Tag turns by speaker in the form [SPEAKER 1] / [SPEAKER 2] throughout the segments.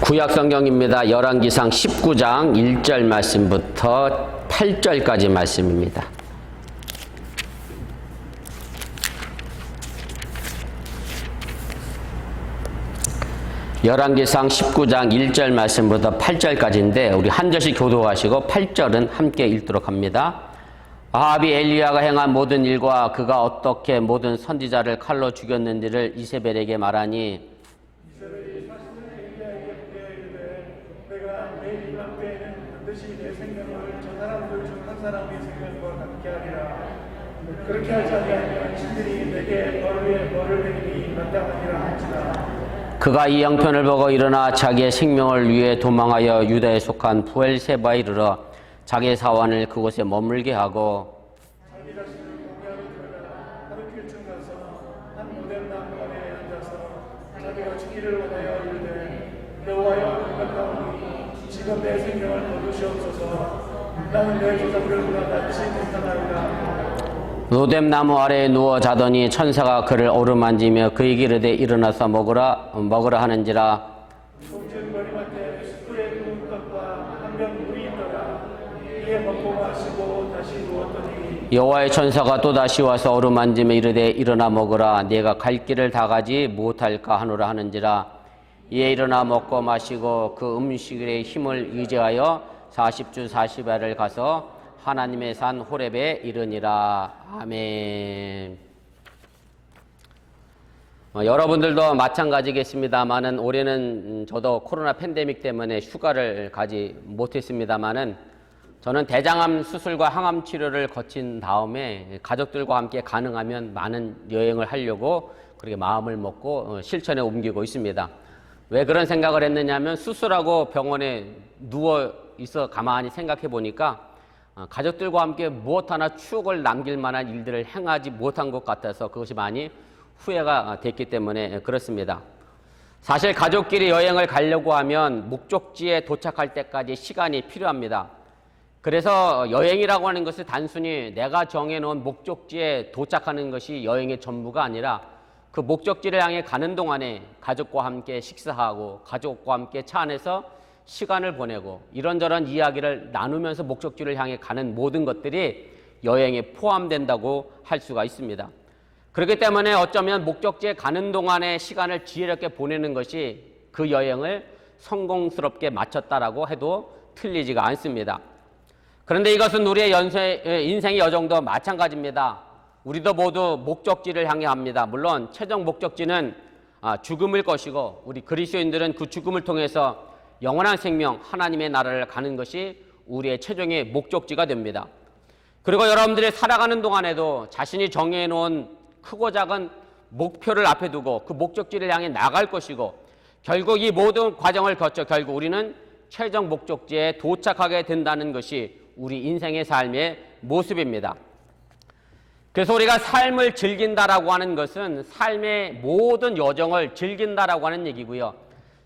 [SPEAKER 1] 구약성경입니다. 열왕기상 19장 1절 말씀부터 8절까지 말씀입니다. 열왕기상 19장 1절 말씀부터 8절까지인데 우리 한 절씩 교도하시고 8절은 함께 읽도록 합니다. 아합이 엘리야가 행한 모든 일과 그가 어떻게 모든 선지자를 칼로 죽였는지를 이세벨에게 말하니
[SPEAKER 2] 이세벨이 사실은 엘리야에게 이르되 내가 내일 이맘 때에는 반드시 내 생명을 저 사람들 중 한 사람의 생명과 같게 하리라. 그렇게 하지 아니하면 신들이 내게 벌 위에 벌을 내리니 마땅하니라 할지라.
[SPEAKER 1] 그가 이 형편을 보고 일어나 자기의 생명을 위해 도망하여 유다에 속한 부엘세바에 이르러 자기의 사환을 그곳에 머물게 하고
[SPEAKER 2] 자기 자신을 광야로 들어가 하루 길쯤 가서 한 모든 나무 아래에 앉아서 자기가 죽기를 원하여 이르되 여호와여 공격하오니 지금 내 생명을 거두시옵소서. 나는 내 조상들보다 낫지 못하나이다.
[SPEAKER 1] 로뎀나무 아래에 누워 자더니 천사가 그를 어루만지며 그에게 이르되 일어나서 먹으라 하는지라.
[SPEAKER 2] 동전 머리맡에 숯불에 구운 떡과 한 병 물이 있더라. 이에 먹고 마시고 다시 누웠더니
[SPEAKER 1] 여호와의 천사가 또다시 와서 어루만지며 이르되 일어나 먹으라 네가 갈 길을 다 가지 못할까 하노라 하는지라. 이에 일어나 먹고 마시고 그 음식의 힘을 의지하여 40주 40야를 가서 하나님의 산 호렙에 이르니라. 아멘. 여러분들도 마찬가지겠습니다만은 올해는 저도 코로나 팬데믹 때문에 휴가를 가지 못했습니다만은 저는 대장암 수술과 항암 치료를 거친 다음에 가족들과 함께 가능하면 많은 여행을 하려고 그렇게 마음을 먹고 실천에 옮기고 있습니다. 왜 그런 생각을 했느냐면 수술하고 병원에 누워 있어 가만히 생각해 보니까 가족들과 함께 무엇 하나 추억을 남길 만한 일들을 행하지 못한 것 같아서 그것이 많이 후회가 됐기 때문에 그렇습니다. 사실 가족끼리 여행을 가려고 하면 목적지에 도착할 때까지 시간이 필요합니다. 그래서 여행이라고 하는 것은 단순히 내가 정해놓은 목적지에 도착하는 것이 여행의 전부가 아니라 그 목적지를 향해 가는 동안에 가족과 함께 식사하고 가족과 함께 차 안에서 시간을 보내고 이런저런 이야기를 나누면서 목적지를 향해 가는 모든 것들이 여행에 포함된다고 할 수가 있습니다. 그렇기 때문에 어쩌면 목적지에 가는 동안의 시간을 지혜롭게 보내는 것이 그 여행을 성공스럽게 마쳤다라고 해도 틀리지가 않습니다. 그런데 이것은 우리의 인생의 여정도 마찬가지입니다. 우리도 모두 목적지를 향해 합니다. 물론 최종 목적지는 죽음일 것이고 우리 그리스도인들은 그 죽음을 통해서 영원한 생명, 하나님의 나라를 가는 것이 우리의 최종의 목적지가 됩니다. 그리고 여러분들이 살아가는 동안에도 자신이 정해놓은 크고 작은 목표를 앞에 두고 그 목적지를 향해 나갈 것이고 결국 이 모든 과정을 거쳐 결국 우리는 최종 목적지에 도착하게 된다는 것이 우리 인생의 삶의 모습입니다. 그래서 우리가 삶을 즐긴다라고 하는 것은 삶의 모든 여정을 즐긴다라고 하는 얘기고요.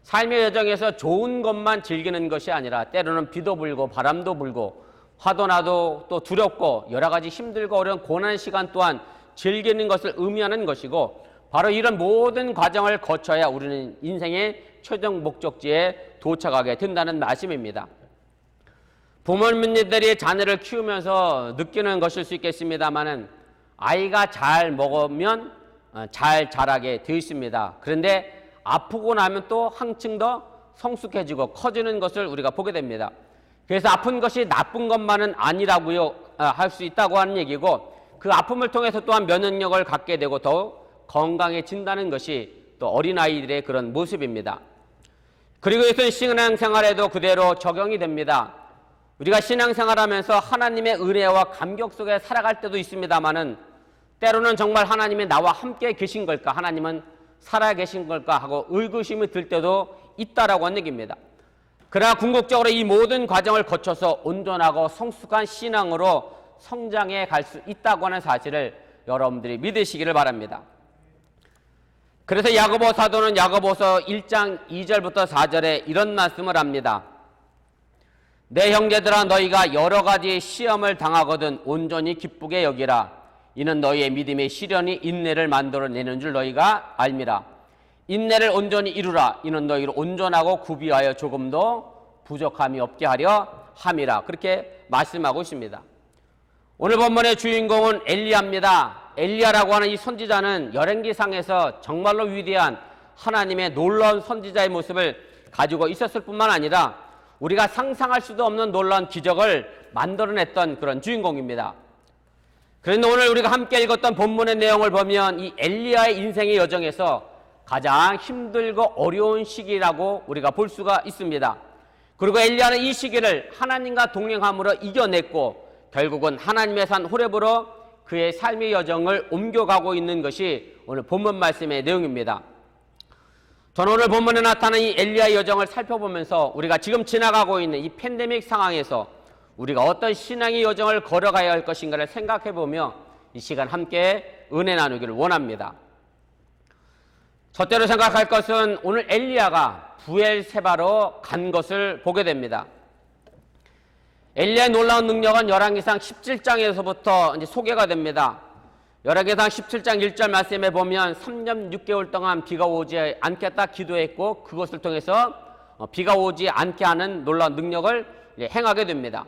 [SPEAKER 1] 삶의 여정에서 좋은 것만 즐기는 것이 아니라 때로는 비도 불고 바람도 불고 화도 나도 또 두렵고 여러 가지 힘들고 어려운 고난 시간 또한 즐기는 것을 의미하는 것이고 바로 이런 모든 과정을 거쳐야 우리는 인생의 최종 목적지에 도착하게 된다는 말씀입니다. 부모님들이 자녀를 키우면서 느끼는 것일 수 있겠습니다만은 아이가 잘 먹으면 잘 자라게 되어 있습니다. 그런데 아프고 나면 또 한층 더 성숙해지고 커지는 것을 우리가 보게 됩니다. 그래서 아픈 것이 나쁜 것만은 아니라고요 할 수 있다고 하는 얘기고 그 아픔을 통해서 또한 면역력을 갖게 되고 더욱 건강해진다는 것이 또 어린아이들의 그런 모습입니다. 그리고 이것은 신앙생활에도 그대로 적용이 됩니다. 우리가 신앙생활하면서 하나님의 은혜와 감격 속에 살아갈 때도 있습니다만은 때로는 정말 하나님이 나와 함께 계신 걸까, 하나님은 살아계신 걸까 하고 의구심이 들 때도 있다라고 하는 얘기입니다. 그러나 궁극적으로 이 모든 과정을 거쳐서 온전하고 성숙한 신앙으로 성장해 갈 수 있다고 하는 사실을 여러분들이 믿으시기를 바랍니다. 그래서 야고보 사도는 야고보서 1장 2절부터 4절에 이런 말씀을 합니다. 내 형제들아 너희가 여러 가지 시험을 당하거든 온전히 기쁘게 여기라. 이는 너희의 믿음의 시련이 인내를 만들어내는 줄 너희가 알미라. 인내를 온전히 이루라. 이는 너희를 온전하고 구비하여 조금도 부족함이 없게 하려 함이라. 그렇게 말씀하고 있습니다. 오늘 본문의 주인공은 엘리야입니다. 엘리야라고 하는 이 선지자는 열왕기상에서 정말로 위대한 하나님의 놀라운 선지자의 모습을 가지고 있었을 뿐만 아니라 우리가 상상할 수도 없는 놀라운 기적을 만들어냈던 그런 주인공입니다. 그런데 오늘 우리가 함께 읽었던 본문의 내용을 보면 이 엘리야의 인생의 여정에서 가장 힘들고 어려운 시기라고 우리가 볼 수가 있습니다. 그리고 엘리야는 이 시기를 하나님과 동행함으로 이겨냈고 결국은 하나님의 산 호렙으로 그의 삶의 여정을 옮겨가고 있는 것이 오늘 본문 말씀의 내용입니다. 저는 오늘 본문에 나타난 이 엘리야의 여정을 살펴보면서 우리가 지금 지나가고 있는 이 팬데믹 상황에서 우리가 어떤 신앙의 여정을 걸어가야 할 것인가를 생각해보며 이 시간 함께 은혜 나누기를 원합니다. 첫째로 생각할 것은 오늘 엘리야가 부엘세바로 간 것을 보게 됩니다. 엘리야의 놀라운 능력은 열왕기상 17장에서부터 이제 소개가 됩니다. 열왕기상 17장 1절 말씀에 보면 3년 6개월 동안 비가 오지 않겠다 기도했고 그것을 통해서 비가 오지 않게 하는 놀라운 능력을 행하게 됩니다.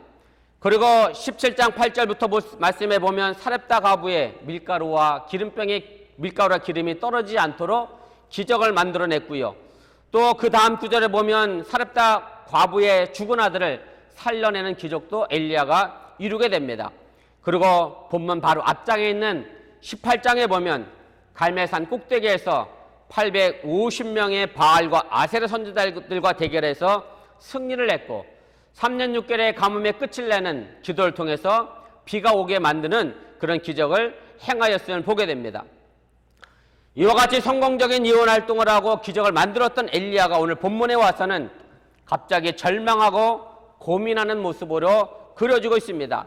[SPEAKER 1] 그리고 17장 8절부터 말씀에 보면 사렙다 과부의 밀가루와 기름이 떨어지지 않도록 기적을 만들어냈고요. 또 그 다음 구절에 보면 사렙다 과부의 죽은 아들을 살려내는 기적도 엘리야가 이루게 됩니다. 그리고 본문 바로 앞장에 있는 18장에 보면 갈멜산 꼭대기에서 850명의 바알과 아세르 선지자들과 대결해서 승리를 했고 3년 6개월의 가뭄의 끝을 내는 기도를 통해서 비가 오게 만드는 그런 기적을 행하였음을 보게 됩니다. 이와 같이 성공적인 예언 활동을 하고 기적을 만들었던 엘리야가 오늘 본문에 와서는 갑자기 절망하고 고민하는 모습으로 그려지고 있습니다.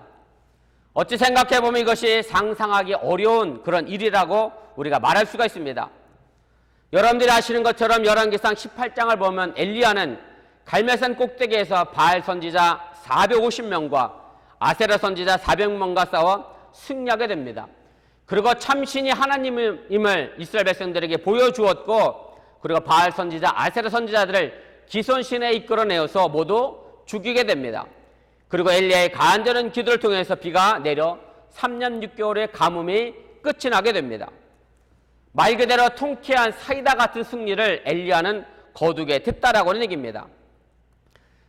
[SPEAKER 1] 어찌 생각해보면 이것이 상상하기 어려운 그런 일이라고 우리가 말할 수가 있습니다. 여러분들이 아시는 것처럼 열왕기상 18장을 보면 엘리야는 갈멜산 꼭대기에서 바알 선지자 450명과 아세라 선지자 400명과 싸워 승리하게 됩니다. 그리고 참신이 하나님임을 이스라엘 백성들에게 보여주었고 그리고 바알 선지자, 아세라 선지자들을 기손신에 이끌어내어서 모두 죽이게 됩니다. 그리고 엘리야의 간절한 기도를 통해서 비가 내려 3년 6개월의 가뭄이 끝이 나게 됩니다. 말 그대로 통쾌한 사이다 같은 승리를 엘리야는 거두게 됐다라고 하는 얘기입니다.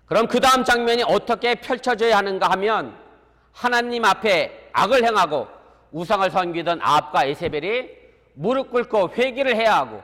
[SPEAKER 1] 그럼 그 다음 장면이 어떻게 펼쳐져야 하는가 하면 하나님 앞에 악을 행하고 우상을 섬기던 아합과 에세벨이 무릎 꿇고 회개를 해야 하고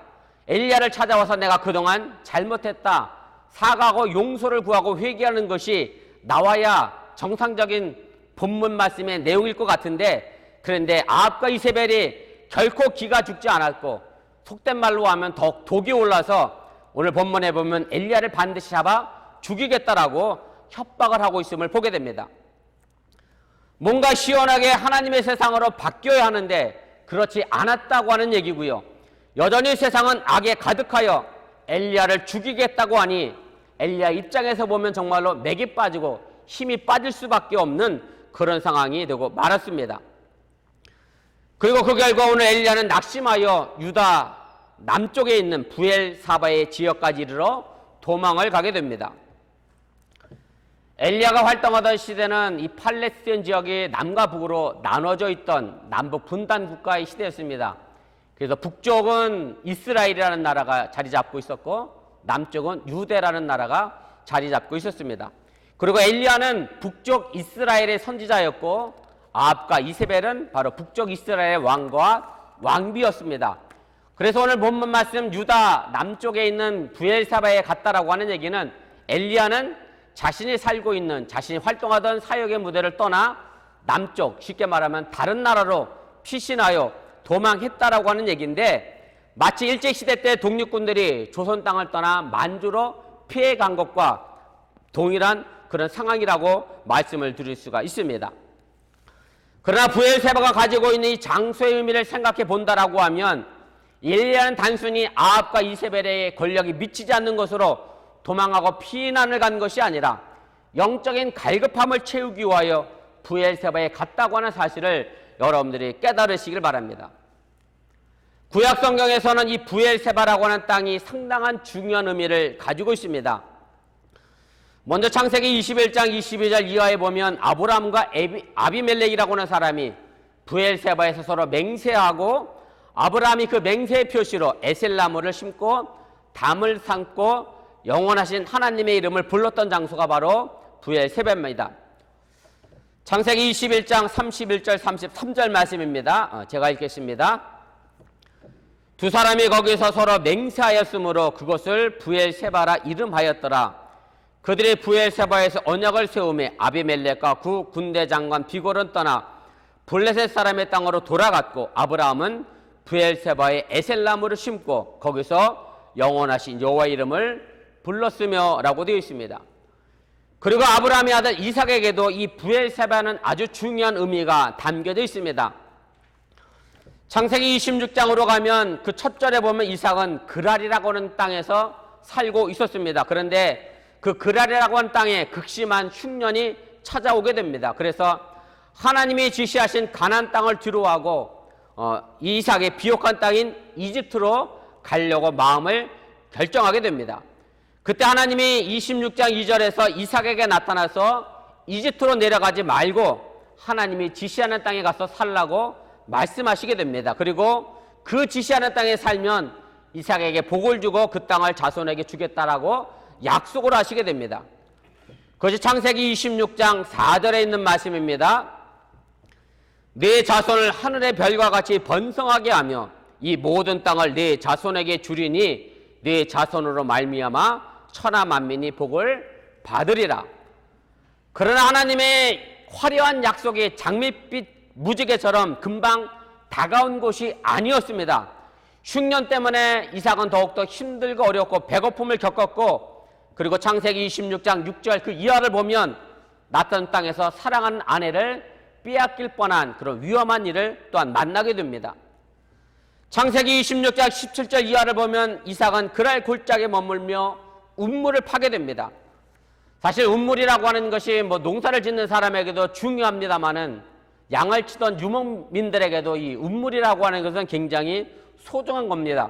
[SPEAKER 1] 엘리야를 찾아와서 내가 그동안 잘못했다 사과하고 용서를 구하고 회개하는 것이 나와야 정상적인 본문 말씀의 내용일 것 같은데 그런데 아합과 이세벨이 결코 기가 죽지 않았고 속된 말로 하면 더 독이 올라서 오늘 본문에 보면 엘리야를 반드시 잡아 죽이겠다라고 협박을 하고 있음을 보게 됩니다. 뭔가 시원하게 하나님의 세상으로 바뀌어야 하는데 그렇지 않았다고 하는 얘기고요. 여전히 세상은 악에 가득하여 엘리야를 죽이겠다고 하니 엘리야 입장에서 보면 정말로 맥이 빠지고 힘이 빠질 수밖에 없는 그런 상황이 되고 말았습니다. 그리고 그 결과 오늘 엘리야는 낙심하여 유다 남쪽에 있는 부엘사바의 지역까지 이르러 도망을 가게 됩니다. 엘리야가 활동하던 시대는 이 팔레스타인 지역이 남과 북으로 나눠져 있던 남북 분단 국가의 시대였습니다. 그래서 북쪽은 이스라엘이라는 나라가 자리 잡고 있었고 남쪽은 유대라는 나라가 자리 잡고 있었습니다. 그리고 엘리야는 북쪽 이스라엘의 선지자였고 아합과 이세벨은 바로 북쪽 이스라엘의 왕과 왕비였습니다. 그래서 오늘 본문 말씀 유다 남쪽에 있는 부엘사바에 갔다라고 하는 얘기는 엘리야는 자신이 살고 있는 자신이 활동하던 사역의 무대를 떠나 남쪽 쉽게 말하면 다른 나라로 피신하여 도망했다라고 하는 얘기인데 마치 일제시대 때 독립군들이 조선 땅을 떠나 만주로 피해간 것과 동일한 그런 상황이라고 말씀을 드릴 수가 있습니다. 그러나 부엘세바가 가지고 있는 이 장소의 의미를 생각해 본다라고 하면 엘리야는 단순히 아합과 이세벨의 권력이 미치지 않는 것으로 도망하고 피난을 간 것이 아니라 영적인 갈급함을 채우기 위하여 부엘세바에 갔다고 하는 사실을 여러분들이 깨달으시길 바랍니다. 구약 성경에서는 이 부엘세바라고 하는 땅이 상당한 중요한 의미를 가지고 있습니다. 먼저 창세기 21장 22절 이하에 보면 아브라함과 아비멜렉이라고 하는 사람이 부엘세바에서 서로 맹세하고 아브라함이 그 맹세의 표시로 에셀나무를 심고 담을 삼고 영원하신 하나님의 이름을 불렀던 장소가 바로 부엘세바입니다. 창세기 21장 31절 33절 말씀입니다. 제가 읽겠습니다. 두 사람이 거기서 서로 맹세하였으므로 그것을 부엘세바라 이름하였더라. 그들이 부엘세바에서 언약을 세우며 아비멜렉과 그 군대 장관 비골은 떠나 블레셋 사람의 땅으로 돌아갔고 아브라함은 부엘세바에 에셀나무를 심고 거기서 영원하신 여호와의 이름을 불렀으며 라고 되어 있습니다. 그리고 아브라함의 아들 이삭에게도 이 부엘세바는 아주 중요한 의미가 담겨져 있습니다. 창세기 26장으로 가면 그 첫 절에 보면 이삭은 그랄이라고 하는 땅에서 살고 있었습니다. 그런데 그 그랄이라고 하는 땅에 극심한 흉년이 찾아오게 됩니다. 그래서 하나님이 지시하신 가나안 땅을 뒤로하고 이삭의 비옥한 땅인 이집트로 가려고 마음을 결정하게 됩니다. 그때 하나님이 26장 2절에서 이삭에게 나타나서 이집트로 내려가지 말고 하나님이 지시하는 땅에 가서 살라고 말씀하시게 됩니다. 그리고 그 지시하는 땅에 살면 이삭에게 복을 주고 그 땅을 자손에게 주겠다라고 약속을 하시게 됩니다. 그것이 창세기 26장 4절에 있는 말씀입니다. 네 자손을 하늘의 별과 같이 번성하게 하며 이 모든 땅을 네 자손에게 주리니 네 자손으로 말미암아 천하 만민이 복을 받으리라. 그러나 하나님의 화려한 약속이 장밋빛 무지개처럼 금방 다가온 것이 아니었습니다. 흉년 때문에 이삭은 더욱더 힘들고 어렵고 배고픔을 겪었고, 그리고 창세기 26장 6절 그 이하를 보면 낯선 땅에서 사랑하는 아내를 빼앗길 뻔한 그런 위험한 일을 또한 만나게 됩니다. 창세기 26장 17절 이하를 보면 이삭은 그랄 골짜기에 머물며 운물을 파게 됩니다. 사실 운물이라고 하는 것이 농사를 짓는 사람에게도 중요합니다만은 양을 치던 유목민들에게도 이 운물이라고 하는 것은 굉장히 소중한 겁니다.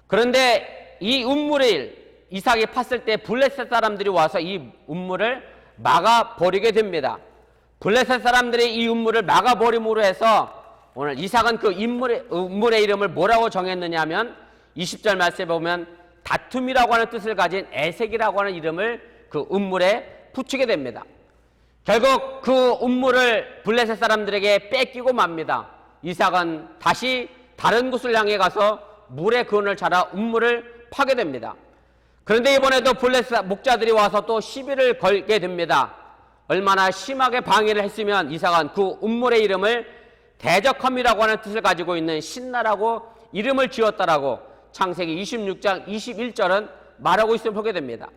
[SPEAKER 1] 그런데 이 운물을 이삭이 팠을 때 블레셋 사람들이 와서 이 운물을 막아버리게 됩니다. 블레셋 사람들이 이 운물을 막아버림으로 해서 오늘 이삭은 그 운물의 이름을 뭐라고 정했느냐 하면 20절 말씀에 보면 다툼이라고 하는 뜻을 가진 에색이라고 하는 이름을 그 운물에 붙이게 됩니다. 결국 그 운물을 블레셋 사람들에게 뺏기고 맙니다. 이삭은 다시 다른 곳을 향해 가서 물의 근원을 찾아 운물을 파게 됩니다. 그런데 이번에도 블레셋 목자들이 와서 또 시비를 걸게 됩니다. 얼마나 심하게 방해를 했으면 이삭은 그 운물의 이름을 대적함이라고 하는 뜻을 가지고 있는 신나라고 이름을 지었다라고 창세기 26장 21절은 말하고 있음을 보게 됩니다.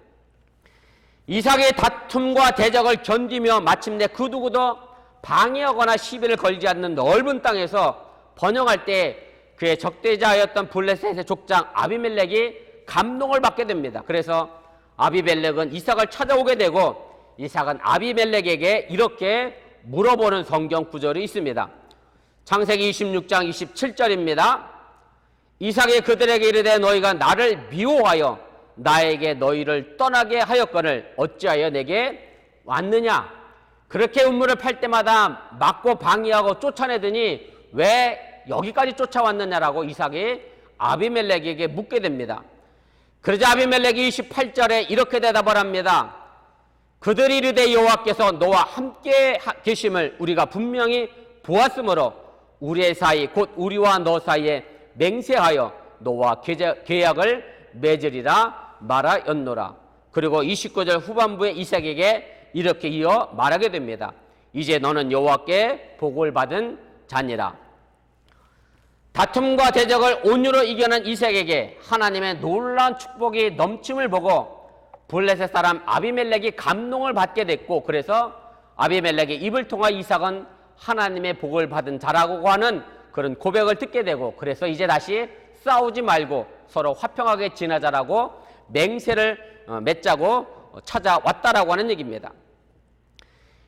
[SPEAKER 1] 이삭의 다툼과 대적을 견디며 마침내 그 누구도 방해하거나 시비를 걸지 않는 넓은 땅에서 번영할 때 그의 적대자였던 블레셋의 족장 아비멜렉이 감동을 받게 됩니다. 그래서 아비멜렉은 이삭을 찾아오게 되고 이삭은 아비멜렉에게 이렇게 물어보는 성경 구절이 있습니다. 창세기 26장 27절입니다. 이삭이 그들에게 이르되 너희가 나를 미워하여 나에게 너희를 떠나게 하였거늘 어찌하여 내게 왔느냐. 그렇게 운물을 팔 때마다 막고 방해하고 쫓아내더니 왜 여기까지 쫓아왔느냐라고 이삭이 아비멜렉에게 묻게 됩니다. 그러자 아비멜렉이 28절에 이렇게 대답을 합니다. 그들이 이르되 여호와께서 너와 함께 계심을 우리가 분명히 보았으므로 우리의 사이 곧 우리와 너 사이에 맹세하여 너와 계약을 맺으리라 말하였노라. 그리고 29절 후반부에 이삭에게 이렇게 이어 말하게 됩니다. 이제 너는 여호와께 복을 받은 자니라. 다툼과 대적을 온유로 이겨낸 이삭에게 하나님의 놀라운 축복이 넘침을 보고 블레셋 사람 아비멜렉이 감동을 받게 됐고, 그래서 아비멜렉의 입을 통하 이삭은 하나님의 복을 받은 자라고 하는 그런 고백을 듣게 되고, 그래서 이제 다시 싸우지 말고 서로 화평하게 지내자라고 맹세를 맺자고 찾아왔다라고 하는 얘기입니다.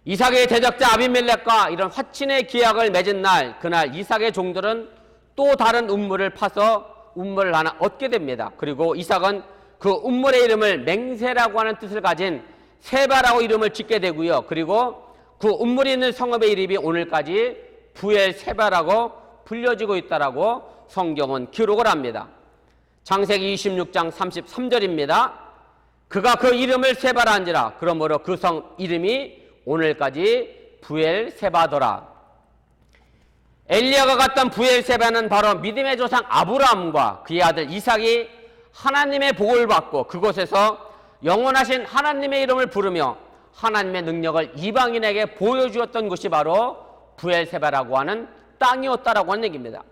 [SPEAKER 1] 이삭의 대적자 아비멜렉과 이런 화친의 계약을 맺은 날, 그날 이삭의 종들은 또 다른 운물을 파서 운물을 하나 얻게 됩니다. 그리고 이삭은 그 운물의 이름을 맹세라고 하는 뜻을 가진 세바라고 이름을 짓게 되고요. 그리고 그 운물이 있는 성읍의 이름이 오늘까지 부엘세바라고 불려지고 있다라고 성경은 기록을 합니다. 창세기 26장 33절입니다. 그가 그 이름을 세바라 한지라. 그러므로 그 성 이름이 오늘까지 부엘세바더라. 엘리야가 갔던 부엘세바는 바로 믿음의 조상 아브라함과 그의 아들 이삭이 하나님의 복을 받고 그곳에서 영원하신 하나님의 이름을 부르며 하나님의 능력을 이방인에게 보여주었던 곳이 바로 부엘세바라고 하는 땅이었다라고 하는 얘기입니다.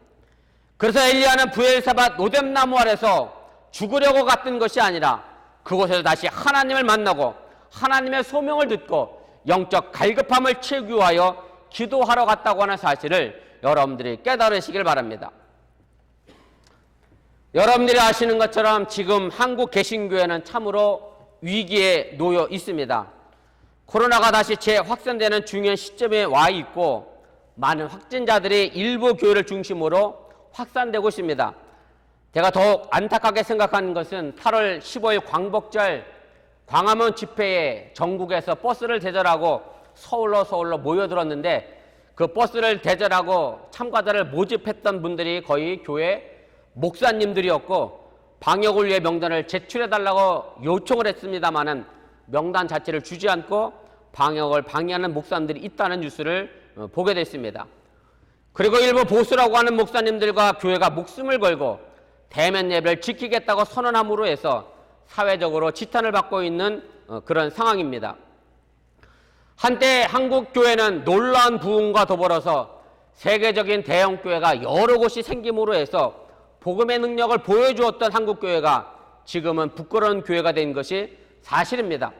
[SPEAKER 1] 그래서 엘리야는 부엘세바 노뎀나무 아래서 죽으려고 갔던 것이 아니라 그곳에서 다시 하나님을 만나고 하나님의 소명을 듣고 영적 갈급함을 채우기 위하여 기도하러 갔다고 하는 사실을 여러분들이 깨달으시길 바랍니다. 여러분들이 아시는 것처럼 지금 한국 개신교회는 참으로 위기에 놓여 있습니다. 코로나가 다시 재확산되는 중요한 시점에 와 있고 많은 확진자들이 일부 교회를 중심으로 확산되고 있습니다. 제가 더욱 안타깝게 생각하는 것은 8월 15일 광복절 광화문 집회에 전국에서 버스를 대절하고 서울로 모여들었는데 그 버스를 대절하고 참가자를 모집했던 분들이 거의 교회 목사님들이었고 방역을 위해 명단을 제출해달라고 요청을 했습니다마는 명단 자체를 주지 않고 방역을 방해하는 목사님들이 있다는 뉴스를 보게 됐습니다. 그리고 일부 보수라고 하는 목사님들과 교회가 목숨을 걸고 대면 예배를 지키겠다고 선언함으로 해서 사회적으로 지탄을 받고 있는 그런 상황입니다. 한때 한국 교회는 놀라운 부흥과 더불어서 세계적인 대형 교회가 여러 곳이 생김으로 해서 복음의 능력을 보여주었던 한국 교회가 지금은 부끄러운 교회가 된 것이 사실입니다.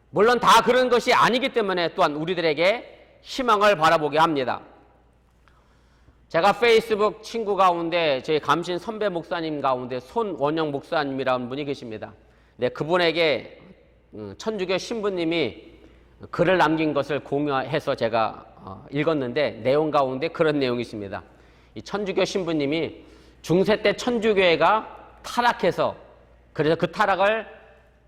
[SPEAKER 1] 물론 다 그런 것이 아니기 때문에 또한 우리들에게 희망을 바라보게 합니다. 제가 페이스북 친구 가운데 저희 감신 선배 목사님 가운데 손원영 목사님이라는 분이 계십니다. 네, 그분에게 천주교 신부님이 글을 남긴 것을 공유해서 제가 읽었는데 내용 가운데 그런 내용이 있습니다. 이 천주교 신부님이 중세 때 천주교회가 타락해서 그래서 그 타락을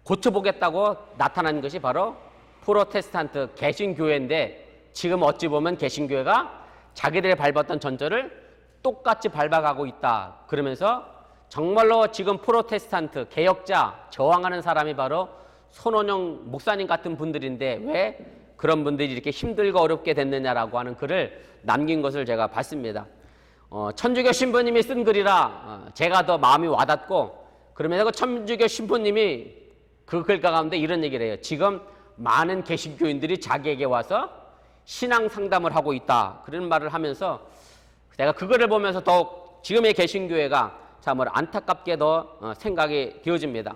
[SPEAKER 1] 고쳐보겠다고 나타난 것이 바로 프로테스탄트 개신교회인데 지금 어찌 보면 개신교회가 자기들이 밟았던 전철을 똑같이 밟아가고 있다. 그러면서 정말로 지금 프로테스탄트 개혁자 저항하는 사람이 바로 손원영 목사님 같은 분들인데 왜 그런 분들이 이렇게 힘들고 어렵게 됐느냐라고 하는 글을 남긴 것을 제가 봤습니다. 천주교 신부님이 쓴 글이라 제가 더 마음이 와닿고 그러면서 그 천주교 신부님이 그 글 가운데 이런 얘기를 해요. 지금 많은 개신교인들이 자기에게 와서 신앙 상담을 하고 있다. 그런 말을 하면서 제가 그 글을 보면서 더욱 지금의 개신교회가 참으로 안타깝게 더 생각이 되어집니다.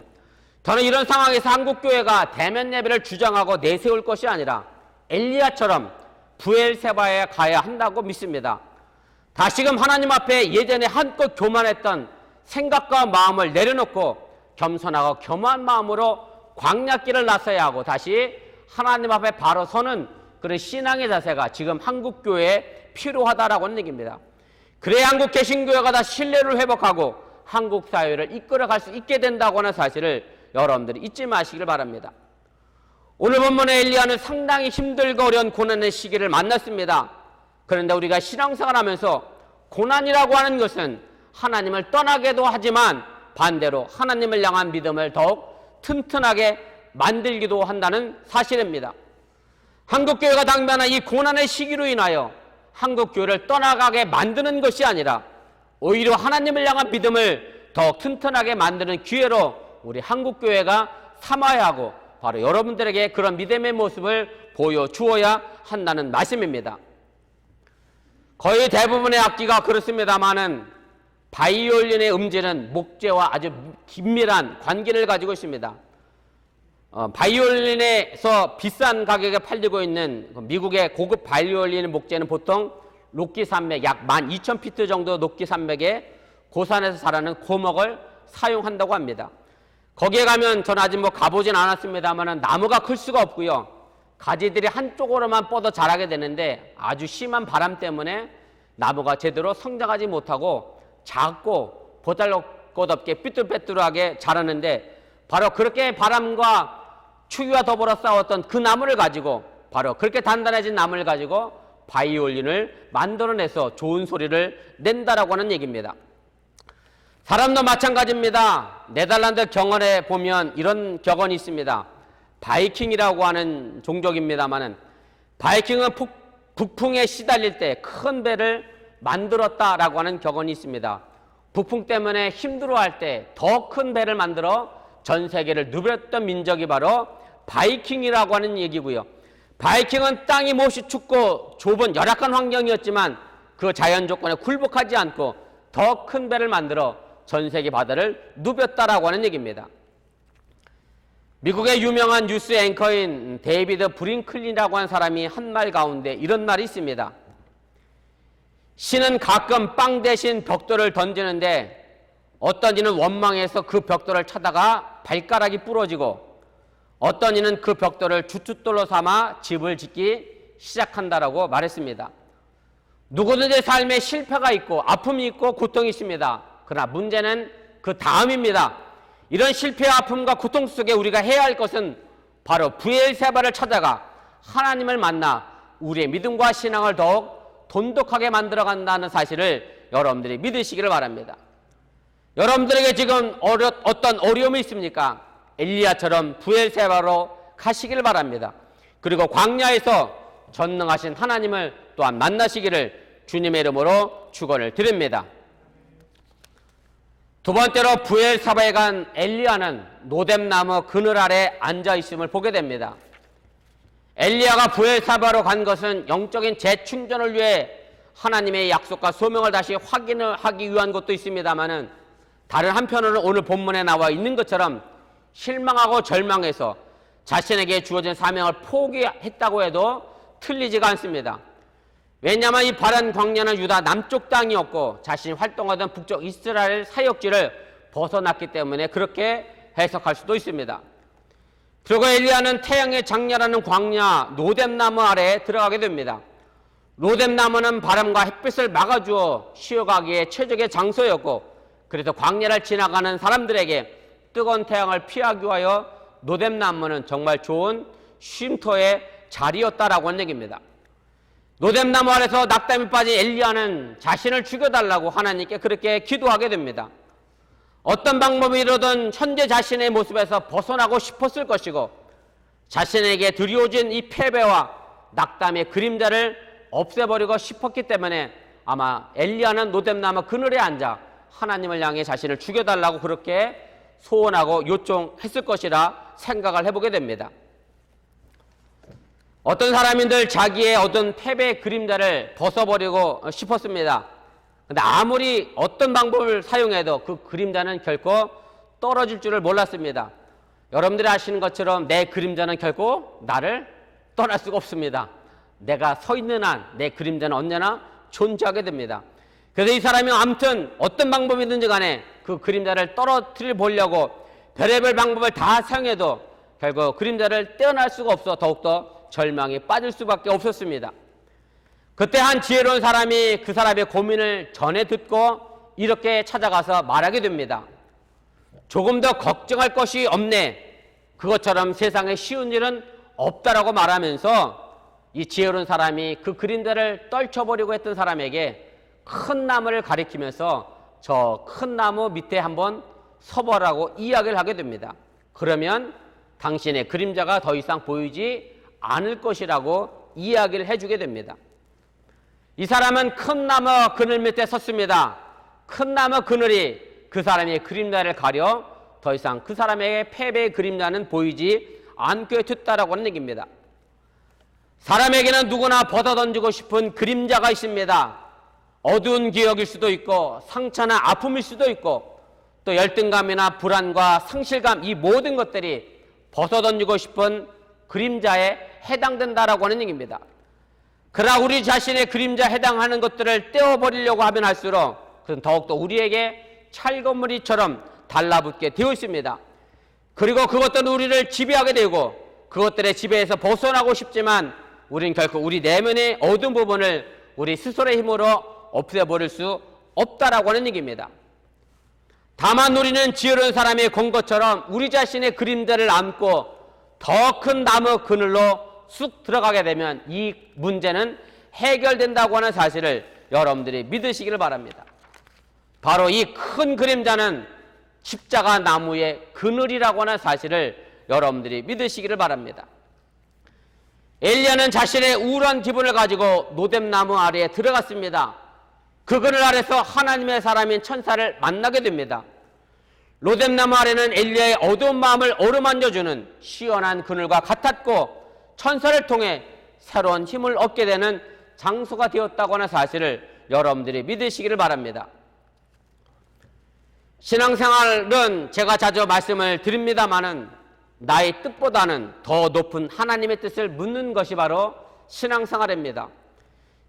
[SPEAKER 1] 저는 이런 상황에서 한국교회가 대면 예배를 주장하고 내세울 것이 아니라 엘리야처럼 부엘세바에 가야 한다고 믿습니다. 다시금 하나님 앞에 예전에 한껏 교만했던 생각과 마음을 내려놓고 겸손하고 겸허한 마음으로 광야길을 나서야 하고 다시 하나님 앞에 바로 서는 그런 신앙의 자세가 지금 한국교회에 필요하다라고 하는 얘기입니다. 그래야 한국 개신교회가 다 신뢰를 회복하고 한국 사회를 이끌어갈 수 있게 된다고 하는 사실을 여러분들이 잊지 마시길 바랍니다. 오늘 본문의 엘리야는 상당히 힘들고 어려운 고난의 시기를 만났습니다. 그런데 우리가 신앙생활하면서 고난이라고 하는 것은 하나님을 떠나게도 하지만 반대로 하나님을 향한 믿음을 더욱 튼튼하게 만들기도 한다는 사실입니다. 한국교회가 당면한 이 고난의 시기로 인하여 한국교회를 떠나가게 만드는 것이 아니라 오히려 하나님을 향한 믿음을 더욱 튼튼하게 만드는 기회로 우리 한국교회가 삼아야 하고 바로 여러분들에게 그런 믿음의 모습을 보여주어야 한다는 말씀입니다. 거의 대부분의 악기가 그렇습니다만은 바이올린의 음질은 목재와 아주 긴밀한 관계를 가지고 있습니다. 바이올린에서 비싼 가격에 팔리고 있는 미국의 고급 바이올린 목재는 보통 로키 산맥 약 12,000피트 정도 높이 산맥에 고산에서 자라는 고목을 사용한다고 합니다. 거기에 가면 저는 아직 가보진 않았습니다만 나무가 클 수가 없고요. 가지들이 한쪽으로만 뻗어 자라게 되는데 아주 심한 바람 때문에 나무가 제대로 성장하지 못하고 작고 보잘것없게 삐뚤빼뚤하게 자라는데 바로 그렇게 바람과 추위와 더불어 싸웠던 그 나무를 가지고 바로 그렇게 단단해진 나무를 가지고 바이올린을 만들어내서 좋은 소리를 낸다라고 하는 얘기입니다. 사람도 마찬가지입니다. 네덜란드 경언에 보면 이런 격언이 있습니다. 바이킹이라고 하는 종족입니다만은 바이킹은 북풍에 시달릴 때 큰 배를 만들었다라고 하는 격언이 있습니다. 북풍 때문에 힘들어할 때 더 큰 배를 만들어 전 세계를 누볐던 민족이 바로 바이킹이라고 하는 얘기고요. 바이킹은 땅이 몹시 춥고 좁은 열악한 환경이었지만 그 자연 조건에 굴복하지 않고 더 큰 배를 만들어 전 세계 바다를 누볐다라고 하는 얘기입니다. 미국의 유명한 뉴스 앵커인 데이비드 브링클린이라고 하는 사람이 한 말 가운데 이런 말이 있습니다. 신은 가끔 빵 대신 벽돌을 던지는데 어떤 이는 원망해서 그 벽돌을 찾아가 발가락이 부러지고 어떤 이는 그 벽돌을 주춧돌로 삼아 집을 짓기 시작한다라고 말했습니다. 누구든지 삶에 실패가 있고 아픔이 있고 고통이 있습니다. 그러나 문제는 그 다음입니다. 이런 실패와 아픔과 고통 속에 우리가 해야 할 것은 바로 브엘세바를 찾아가 하나님을 만나 우리의 믿음과 신앙을 더욱 돈독하게 만들어간다는 사실을 여러분들이 믿으시기를 바랍니다. 여러분들에게 지금 어떤 어려움이 있습니까? 엘리야처럼 브엘세바로 가시기를 바랍니다. 그리고 광야에서 전능하신 하나님을 또한 만나시기를 주님의 이름으로 축원을 드립니다. 두 번째로 브엘사바에 간 엘리야는 노뎀나무 그늘 아래 앉아 있음을 보게 됩니다. 엘리야가 브엘사바로 간 것은 영적인 재충전을 위해 하나님의 약속과 소명을 다시 확인을 하기 위한 것도 있습니다만은 다른 한편으로는 오늘 본문에 나와 있는 것처럼 실망하고 절망해서 자신에게 주어진 사명을 포기했다고 해도 틀리지가 않습니다. 왜냐하면 이 바란 광야는 유다 남쪽 땅이었고 자신이 활동하던 북쪽 이스라엘 사역지를 벗어났기 때문에 그렇게 해석할 수도 있습니다. 그리고 엘리야는 태양의 장렬하는 광야 노뎀나무 아래에 들어가게 됩니다. 노뎀나무는 바람과 햇빛을 막아주어 쉬어가기에 최적의 장소였고 그래서 광야를 지나가는 사람들에게 뜨거운 태양을 피하기 위하여 노뎀나무는 정말 좋은 쉼터의 자리였다라고 하는 얘기입니다. 노뎀나무 아래서 낙담이 빠진 엘리야는 자신을 죽여달라고 하나님께 그렇게 기도하게 됩니다. 어떤 방법이로든 현재 자신의 모습에서 벗어나고 싶었을 것이고 자신에게 드리워진 이 패배와 낙담의 그림자를 없애버리고 싶었기 때문에 아마 엘리야는 노뎀나무 그늘에 앉아 하나님을 향해 자신을 죽여달라고 그렇게 소원하고 요청했을 것이라 생각을 해보게 됩니다. 어떤 사람인들 자기의 얻은 패배의 그림자를 벗어버리고 싶었습니다. 그런데 아무리 어떤 방법을 사용해도 그 그림자는 결코 떨어질 줄을 몰랐습니다. 여러분들이 아시는 것처럼 내 그림자는 결코 나를 떠날 수가 없습니다. 내가 서 있는 한 내 그림자는 언제나 존재하게 됩니다. 그래서 이 사람이 아무튼 어떤 방법이든지 간에 그 그림자를 떨어뜨려 보려고 별의별 방법을 다 사용해도 결국 그림자를 떼어날 수가 없어 더욱더 절망에 빠질 수밖에 없었습니다. 그때 한 지혜로운 사람이 그 사람의 고민을 전해 듣고 이렇게 찾아가서 말하게 됩니다. 조금 더 걱정할 것이 없네. 그것처럼 세상에 쉬운 일은 없다라고 말하면서 이 지혜로운 사람이 그 그림자를 떨쳐버리고 했던 사람에게 큰 나무를 가리키면서 저 큰 나무 밑에 한번 서보라고 이야기를 하게 됩니다. 그러면 당신의 그림자가 더 이상 보이지 않을 것이라고 이야기를 해주게 됩니다. 이 사람은 큰 나무 그늘 밑에 섰습니다. 큰 나무 그늘이 그 사람의 그림자를 가려 더 이상 그 사람에게 패배의 그림자는 보이지 않게 됐다라고 하는 얘기입니다. 사람에게는 누구나 벗어던지고 싶은 그림자가 있습니다. 어두운 기억일 수도 있고 상처나 아픔일 수도 있고 또 열등감이나 불안과 상실감 이 모든 것들이 벗어던지고 싶은 그림자에 해당된다라고 하는 얘기입니다. 그러나 우리 자신의 그림자에 해당하는 것들을 떼어버리려고 하면 할수록 그건 더욱더 우리에게 찰거머리처럼 달라붙게 되어 있습니다. 그리고 그것들은 우리를 지배하게 되고 그것들의 지배에서 벗어나고 싶지만 우리는 결코 우리 내면의 어두운 부분을 우리 스스로의 힘으로 없애버릴 수 없다라고 하는 얘기입니다. 다만 우리는 지으른 사람이 건 것처럼 우리 자신의 그림자를 안고 더 큰 나무 그늘로 쑥 들어가게 되면 이 문제는 해결된다고 하는 사실을 여러분들이 믿으시기를 바랍니다. 바로 이 큰 그림자는 십자가 나무의 그늘이라고 하는 사실을 여러분들이 믿으시기를 바랍니다. 엘리야는 자신의 우울한 기분을 가지고 노뎀나무 아래에 들어갔습니다. 그 그늘 아래서 하나님의 사람인 천사를 만나게 됩니다. 노뎀나무 아래는 엘리야의 어두운 마음을 어루만져주는 시원한 그늘과 같았고 천사를 통해 새로운 힘을 얻게 되는 장소가 되었다고 하는 사실을 여러분들이 믿으시기를 바랍니다. 신앙생활은 제가 자주 말씀을 드립니다마는 나의 뜻보다는 더 높은 하나님의 뜻을 묻는 것이 바로 신앙생활입니다.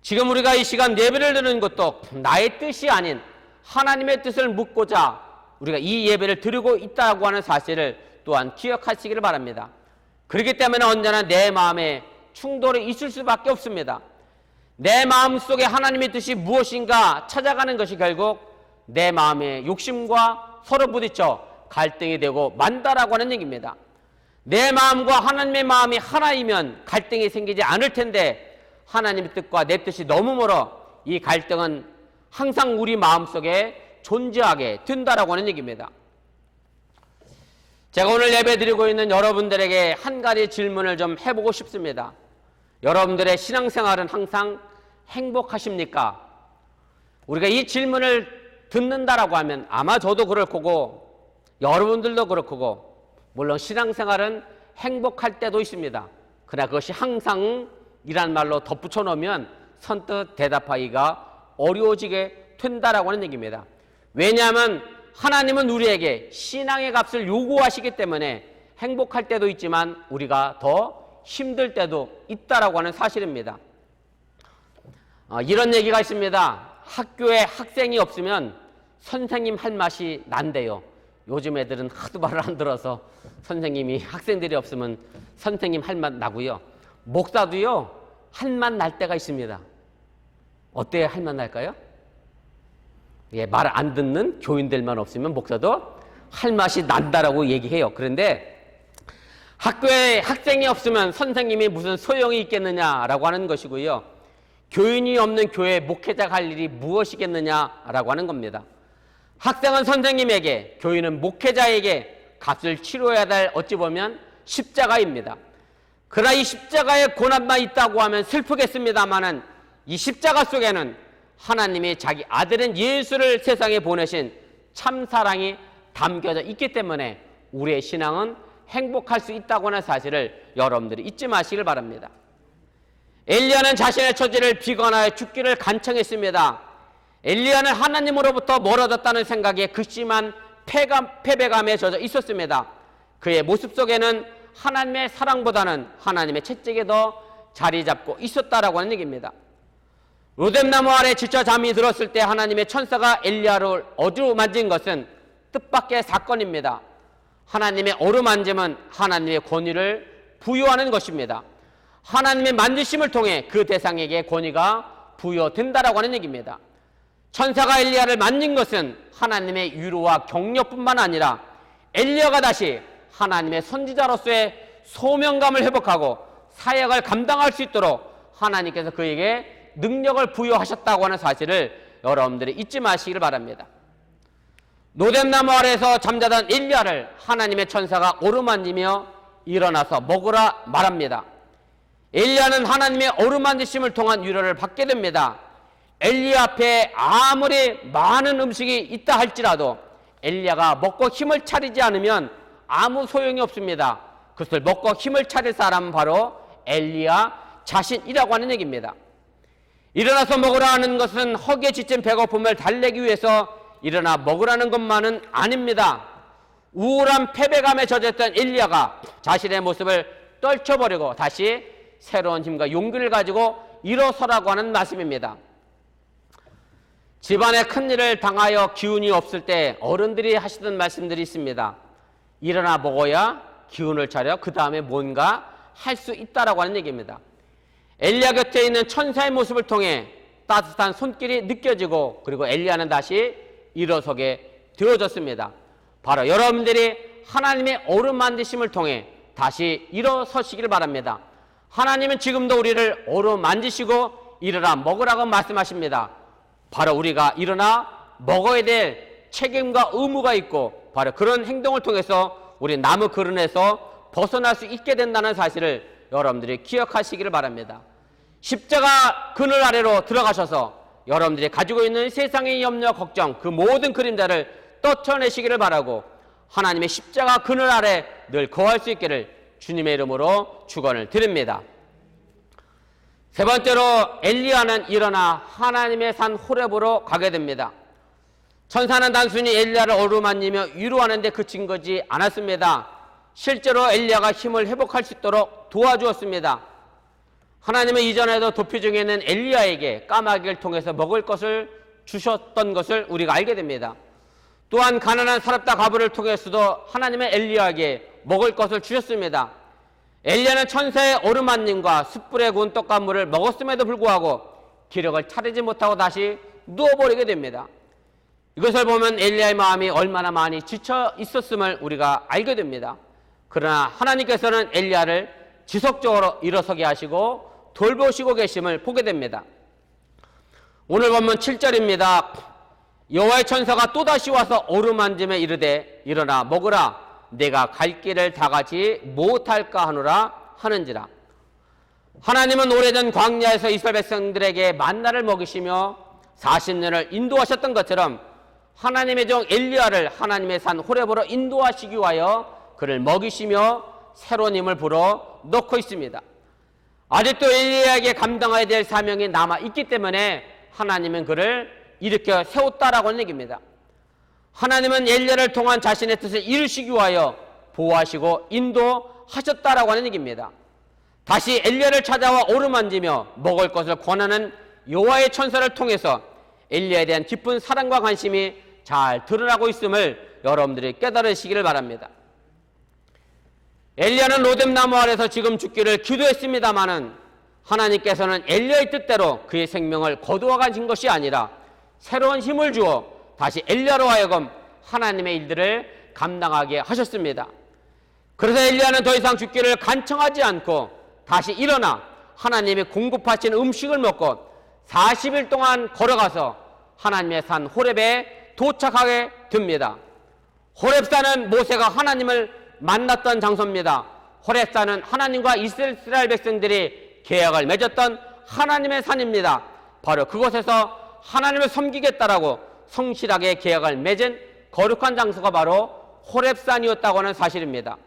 [SPEAKER 1] 지금 우리가 이 시간 예배를 드리는 것도 나의 뜻이 아닌 하나님의 뜻을 묻고자 우리가 이 예배를 드리고 있다고 하는 사실을 또한 기억하시기를 바랍니다. 그렇기 때문에 언제나 내 마음에 충돌이 있을 수밖에 없습니다. 내 마음속에 하나님의 뜻이 무엇인가 찾아가는 것이 결국 내 마음의 욕심과 서로 부딪혀 갈등이 되고 만다라고 하는 얘기입니다. 내 마음과 하나님의 마음이 하나이면 갈등이 생기지 않을 텐데 하나님의 뜻과 내 뜻이 너무 멀어 이 갈등은 항상 우리 마음속에 존재하게 된다라고 하는 얘기입니다. 제가 오늘 예배드리고 있는 여러분들에게 한 가지 질문을 좀 해보고 싶습니다. 여러분들의 신앙생활은 항상 행복하십니까? 우리가 이 질문을 듣는다라고 하면 아마 저도 그럴 거고 여러분들도 그럴 거고 물론 신앙생활은 행복할 때도 있습니다. 그러나 그것이 항상이란 말로 덧붙여 놓으면 선뜻 대답하기가 어려워지게 된다라고 하는 얘기입니다. 왜냐하면 하나님은 우리에게 신앙의 값을 요구하시기 때문에 행복할 때도 있지만 우리가 더 힘들 때도 있다라고 하는 사실입니다. 이런 얘기가 있습니다. 학교에 학생이 없으면 선생님 할 맛이 난대요. 요즘 애들은 하도 말을 안 들어서 선생님이 학생들이 없으면 선생님 할 맛 나고요. 목사도요 할 맛 날 때가 있습니다. 어때야 할 맛 날까요? 예, 말 안 듣는 교인들만 없으면 목사도 할 맛이 난다라고 얘기해요. 그런데 학교에 학생이 없으면 선생님이 무슨 소용이 있겠느냐라고 하는 것이고요. 교인이 없는 교회 목회자가 할 일이 무엇이겠느냐라고 하는 겁니다. 학생은 선생님에게, 교인은 목회자에게 값을 치러야 될 어찌 보면 십자가입니다. 그러나 이 십자가의 고난만 있다고 하면 슬프겠습니다마는 이 십자가 속에는 하나님이 자기 아들인 예수를 세상에 보내신 참 사랑이 담겨져 있기 때문에 우리의 신앙은 행복할 수 있다고 하는 사실을 여러분들이 잊지 마시길 바랍니다. 엘리야는 자신의 처지를 비관하여 죽기를 간청했습니다. 엘리야는 하나님으로부터 멀어졌다는 생각에 극심한 패배감에 젖어 있었습니다. 그의 모습 속에는 하나님의 사랑보다는 하나님의 채찍에 더 자리 잡고 있었다라고 하는 얘기입니다. 로뎀나무 아래 지쳐 잠이 들었을 때 하나님의 천사가 엘리야를 어루만진 것은 뜻밖의 사건입니다. 하나님의 어루만짐은 하나님의 권위를 부여하는 것입니다. 하나님의 만지심을 통해 그 대상에게 권위가 부여된다라고 하는 얘기입니다. 천사가 엘리야를 만진 것은 하나님의 위로와 격려뿐만 아니라 엘리야가 다시 하나님의 선지자로서의 소명감을 회복하고 사역을 감당할 수 있도록 하나님께서 그에게 능력을 부여하셨다고 하는 사실을 여러분들이 잊지 마시기를 바랍니다. 노뎀나무 아래에서 잠자던 엘리야를 하나님의 천사가 어루만지며 일어나서 먹으라 말합니다. 엘리야는 하나님의 어루만지심을 통한 위로를 받게 됩니다. 엘리야 앞에 아무리 많은 음식이 있다 할지라도 엘리야가 먹고 힘을 차리지 않으면 아무 소용이 없습니다. 그것을 먹고 힘을 차릴 사람은 바로 엘리야 자신이라고 하는 얘기입니다. 일어나서 먹으라 하는 것은 허기에 지친 배고픔을 달래기 위해서 일어나 먹으라는 것만은 아닙니다. 우울한 패배감에 젖었던 엘리야가 자신의 모습을 떨쳐버리고 다시 새로운 힘과 용기를 가지고 일어서라고 하는 말씀입니다. 집안에 큰일을 당하여 기운이 없을 때 어른들이 하시던 말씀들이 있습니다. 일어나 먹어야 기운을 차려 그 다음에 뭔가 할 수 있다라고 하는 얘기입니다. 엘리야 곁에 있는 천사의 모습을 통해 따뜻한 손길이 느껴지고 그리고 엘리야는 다시 일어서게 되어졌습니다. 바로 여러분들이 하나님의 어루만지심을 통해 다시 일어서시기를 바랍니다. 하나님은 지금도 우리를 어루만지시고 일어나 먹으라고 말씀하십니다. 바로 우리가 일어나 먹어야 될 책임과 의무가 있고 바로 그런 행동을 통해서 우리 나무 그릇에서 벗어날 수 있게 된다는 사실을 여러분들이 기억하시기를 바랍니다. 십자가 그늘 아래로 들어가셔서 여러분들이 가지고 있는 세상의 염려, 걱정 그 모든 그림자를 떨쳐내시기를 바라고 하나님의 십자가 그늘 아래 늘 거할 수 있기를 주님의 이름으로 축원을 드립니다. 세 번째로 엘리야는 일어나 하나님의 산 호렙으로 가게 됩니다. 천사는 단순히 엘리야를 어루만지며 위로하는 데 그친 거지 않았습니다. 실제로 엘리야가 힘을 회복할 수 있도록 도와주었습니다. 하나님은 이전에도 도피 중에 있는 엘리야에게 까마귀를 통해서 먹을 것을 주셨던 것을 우리가 알게 됩니다. 또한 가난한 사렙다 과부를 통해서도 하나님의 엘리야에게 먹을 것을 주셨습니다. 엘리야는 천사의 어루만짐과 숯불에 구운 떡과 물을 먹었음에도 불구하고 기력을 차리지 못하고 다시 누워버리게 됩니다. 이것을 보면 엘리야의 마음이 얼마나 많이 지쳐 있었음을 우리가 알게 됩니다. 그러나 하나님께서는 엘리야를 지속적으로 일어서게 하시고 돌보시고 계심을 보게 됩니다. 오늘 본문 7절입니다. 여호와의 천사가 또다시 와서 어루만짐에 이르되 일어나 먹으라 내가 갈 길을 다 가지 못할까 하노라 하는지라. 하나님은 오래전 광야에서 이스라엘 백성들에게 만나를 먹이시며 40년을 인도하셨던 것처럼 하나님의 종 엘리야를 하나님의 산 호렙으로 인도하시기 위하여 그를 먹이시며 새로운 힘을 불어 넣고 있습니다. 아직도 엘리야에게 감당해야 될 사명이 남아있기 때문에 하나님은 그를 일으켜 세웠다라고 하는 얘기입니다. 하나님은 엘리야를 통한 자신의 뜻을 이루시기 위하여 보호하시고 인도하셨다라고 하는 얘기입니다. 다시 엘리야를 찾아와 어루만지며 먹을 것을 권하는 여호와의 천사를 통해서 엘리야에 대한 깊은 사랑과 관심이 잘 드러나고 있음을 여러분들이 깨달으시기를 바랍니다. 엘리야는 로뎀나무 아래서 지금 죽기를 기도했습니다마는 하나님께서는 엘리야의 뜻대로 그의 생명을 거두어 가신 것이 아니라 새로운 힘을 주어 다시 엘리야로 하여금 하나님의 일들을 감당하게 하셨습니다. 그래서 엘리야는 더 이상 죽기를 간청하지 않고 다시 일어나 하나님이 공급하신 음식을 먹고 40일 동안 걸어가서 하나님의 산 호렙에 도착하게 됩니다. 호렙산은 모세가 하나님을 만났던 장소입니다. 호렙산은 하나님과 이스라엘 백성들이 계약을 맺었던 하나님의 산입니다. 바로 그곳에서 하나님을 섬기겠다라고 성실하게 계약을 맺은 거룩한 장소가 바로 호렙산이었다고 하는 사실입니다.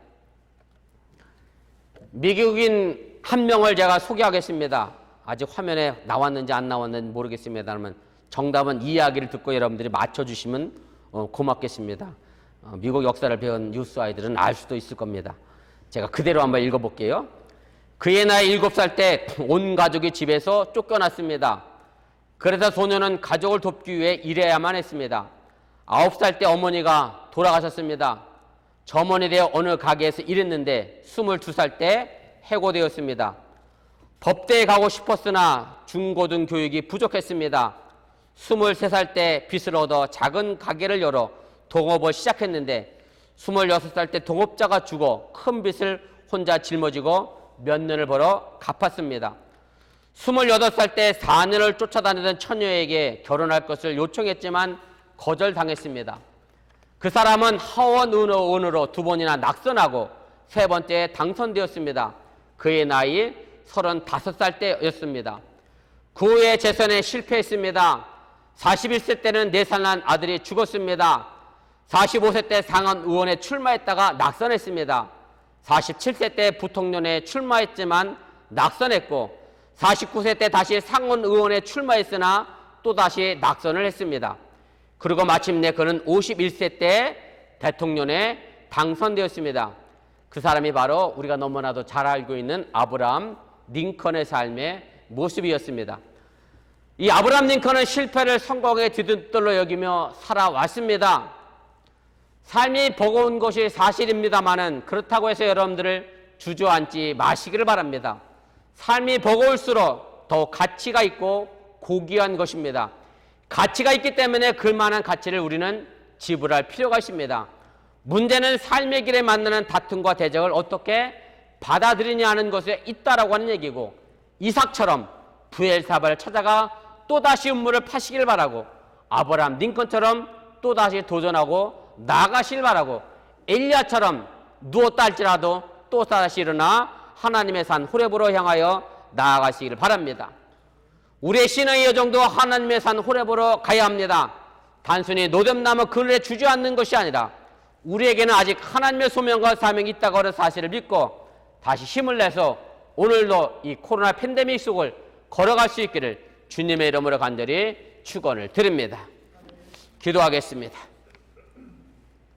[SPEAKER 1] 미국인 한 명을 제가 소개하겠습니다. 아직 화면에 나왔는지 안 나왔는지 모르겠습니다만 정답은 이 이야기를 듣고 여러분들이 맞춰주시면 고맙겠습니다. 미국 역사를 배운 뉴스 아이들은 알 수도 있을 겁니다. 제가 그대로 한번 읽어볼게요. 그의 나이 7살 때 온 가족이 집에서 쫓겨났습니다. 그래서 소녀는 가족을 돕기 위해 일해야만 했습니다. 9살 때 어머니가 돌아가셨습니다. 점원이 되어 어느 가게에서 일했는데 22살 때 해고되었습니다. 법대에 가고 싶었으나 중고등 교육이 부족했습니다. 23살 때 빚을 얻어 작은 가게를 열어 동업을 시작했는데 26살 때 동업자가 죽어 큰 빚을 혼자 짊어지고 몇 년을 벌어 갚았습니다. 28살 때 4년을 쫓아다니던 처녀에게 결혼할 것을 요청했지만 거절당했습니다. 그 사람은 하원 의원으로 2번이나 낙선하고 3번째에 당선되었습니다. 그의 나이 35살 때였습니다. 그 후에 재선에 실패했습니다. 41세 때는 4살 난 아들이 죽었습니다. 45세 때 상원 의원에 출마했다가 낙선했습니다. 47세 때 부통령에 출마했지만 낙선했고 49세 때 다시 상원 의원에 출마했으나 또다시 낙선을 했습니다. 그리고 마침내 그는 51세 때 대통령에 당선되었습니다. 그 사람이 바로 우리가 너무나도 잘 알고 있는 아브라함 링컨의 삶의 모습이었습니다. 이 아브라함 링컨은 실패를 성공의 뒤흔들로 여기며 살아왔습니다. 삶이 버거운 것이 사실입니다만은 그렇다고 해서 여러분들을 주저앉지 마시기를 바랍니다. 삶이 버거울수록 더 가치가 있고 고귀한 것입니다. 가치가 있기 때문에 그만한 가치를 우리는 지불할 필요가 있습니다. 문제는 삶의 길에 만나는 다툼과 대적을 어떻게 받아들이냐 하는 것에 있다라고 하는 얘기고, 이삭처럼 브엘사바를 찾아가 또다시 음물을 파시길 바라고, 아브라함 링컨처럼 또다시 도전하고 나아가시길 바라고, 엘리야처럼 누웠다 할지라도 또다시 일어나 하나님의 산 호렙으로 향하여 나아가시기를 바랍니다. 우리의 신의 여정도 하나님의 산 호렙으로 가야 합니다. 단순히 노점나무 그늘에 주저앉는 것이 아니라 우리에게는 아직 하나님의 소명과 사명이 있다고 하는 사실을 믿고 다시 힘을 내서 오늘도 이 코로나 팬데믹 속을 걸어갈 수 있기를 주님의 이름으로 간절히 축원을 드립니다. 기도하겠습니다.